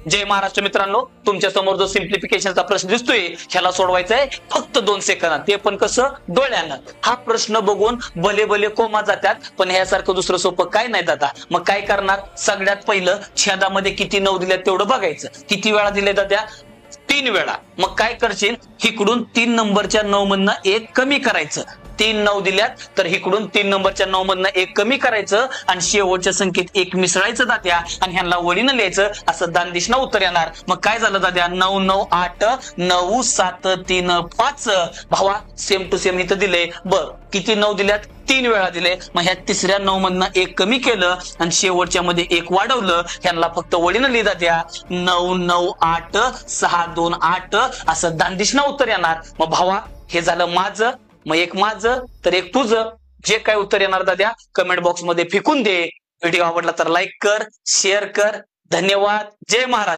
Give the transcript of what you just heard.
जय महाराष्ट्र मित्रांनो, तुमच्या समोर जो सिम्प्लिफिकेशनचा प्रश्न दिसतोय ह्याला सोडवायचा आहे फक्त 2 सेकंदात, ते पण कसं, डोळ्यानं. हा प्रश्न बघून भले भले कोमा जातात, पण ह्यासारखं दुसरं सोपं काय नाही दादा. मग काय करणार, सगळ्यात पहिलं छेदामध्ये किती 9 दिल्यात तेवढं बघायचं. किती वेळा दिले दादा, 3 वेळा. मग काय करशील, इकडून 3 नंबरच्या 9 मधनं 1 कमी करायचं. 3 9 दिल्यात तर इकडून 3 नंबरच्या 9 मधनं 1 कमी करायचं आणि शेवटच्या संख्येत 1 मिसळायचं दाद्या आणि ह्यांना वळीनं लिहायचं. असं दानदिशना उत्तर येणार. मग काय झालं दाद्या, 9 9 8 9 7 3 5. भावा सेम टू सेम इथं दिले. बर किती 9 दिल्यात, 3 वेळा दिले. मग ह्या तिसऱ्या 9 मधनं 1 कमी केलं आणि शेवटच्या मध्ये 1 वाढवलं. ह्यांना फक्त वळीनं लिहिता द्या. 9 9 8 6 2 8 असं दानदिशना उत्तर येणार. मग भावा हे झालं माझं, मग एक माझं तर एक तुझं. जे काय उत्तर येणार दाद्या कमेंट बॉक्स मध्ये फेकून दे. व्हिडिओ आवडला तर लाईक कर, शेअर कर. धन्यवाद. जय महाराज.